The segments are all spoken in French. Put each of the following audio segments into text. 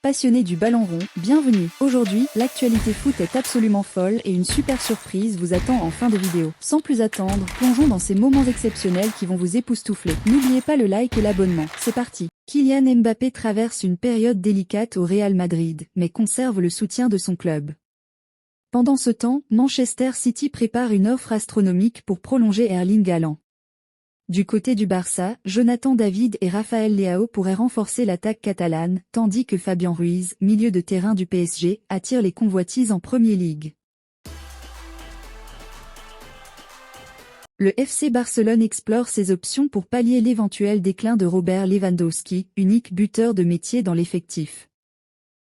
Passionnés du ballon rond, bienvenue. Aujourd'hui, l'actualité foot est absolument folle et une super surprise vous attend en fin de vidéo. Sans plus attendre, plongeons dans ces moments exceptionnels qui vont vous époustoufler. N'oubliez pas le like et l'abonnement. C'est parti. Kylian Mbappé traverse une période délicate au Real Madrid, mais conserve le soutien de son club. Pendant ce temps, Manchester City prépare une offre astronomique pour prolonger Erling Haaland. Du côté du Barça, Jonathan David et Rafael Leao pourraient renforcer l'attaque catalane, tandis que Fabian Ruiz, milieu de terrain du PSG, attire les convoitises en Premier League. Le FC Barcelone explore ses options pour pallier l'éventuel déclin de Robert Lewandowski, unique buteur de métier dans l'effectif.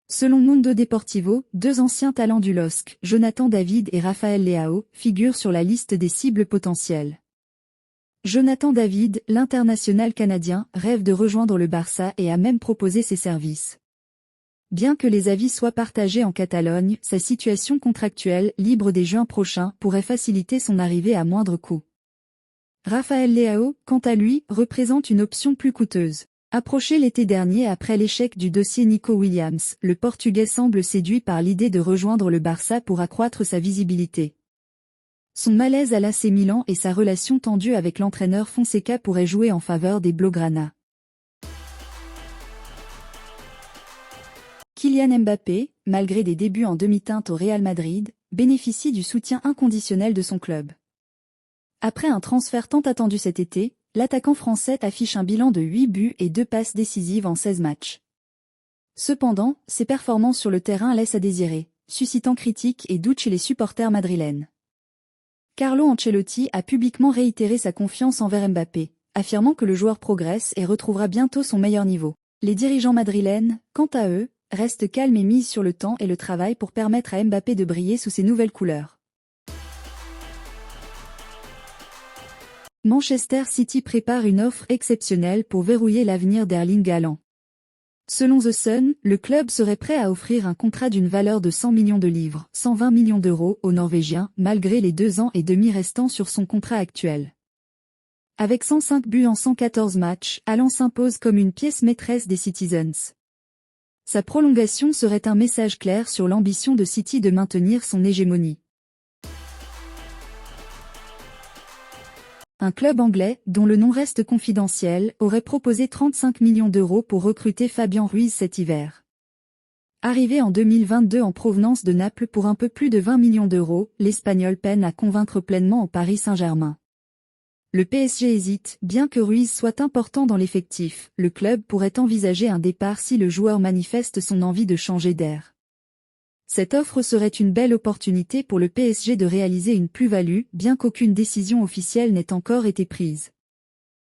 Selon Mundo Deportivo, deux anciens talents du LOSC, Jonathan David et Rafael Leao, figurent sur la liste des cibles potentielles. Jonathan David, l'international canadien, rêve de rejoindre le Barça et a même proposé ses services. Bien que les avis soient partagés en Catalogne, sa situation contractuelle, libre dès juin prochain, pourrait faciliter son arrivée à moindre coût. Rafael Leao, quant à lui, représente une option plus coûteuse. Approché l'été dernier après l'échec du dossier Nico Williams, le Portugais semble séduit par l'idée de rejoindre le Barça pour accroître sa visibilité. Son malaise à l'AC Milan et sa relation tendue avec l'entraîneur Fonseca pourraient jouer en faveur des Blaugrana. Kylian Mbappé, malgré des débuts en demi-teinte au Real Madrid, bénéficie du soutien inconditionnel de son club. Après un transfert tant attendu cet été, l'attaquant français affiche un bilan de 8 buts et 2 passes décisives en 16 matchs. Cependant, ses performances sur le terrain laissent à désirer, suscitant critiques et doutes chez les supporters madrilènes. Carlo Ancelotti a publiquement réitéré sa confiance envers Mbappé, affirmant que le joueur progresse et retrouvera bientôt son meilleur niveau. Les dirigeants madrilènes, quant à eux, restent calmes et misent sur le temps et le travail pour permettre à Mbappé de briller sous ses nouvelles couleurs. Manchester City prépare une offre exceptionnelle pour verrouiller l'avenir d'Erling Haaland. Selon The Sun, le club serait prêt à offrir un contrat d'une valeur de 100 millions de livres, 120 millions d'euros au Norvégien, malgré les 2 ans et demi restants sur son contrat actuel. Avec 105 buts en 114 matchs, Haaland s'impose comme une pièce maîtresse des Citizens. Sa prolongation serait un message clair sur l'ambition de City de maintenir son hégémonie. Un club anglais, dont le nom reste confidentiel, aurait proposé 35 millions d'euros pour recruter Fabian Ruiz cet hiver. Arrivé en 2022 en provenance de Naples pour un peu plus de 20 millions d'euros, l'Espagnol peine à convaincre pleinement au Paris Saint-Germain. Le PSG hésite, bien que Ruiz soit important dans l'effectif, le club pourrait envisager un départ si le joueur manifeste son envie de changer d'air. Cette offre serait une belle opportunité pour le PSG de réaliser une plus-value, bien qu'aucune décision officielle n'ait encore été prise.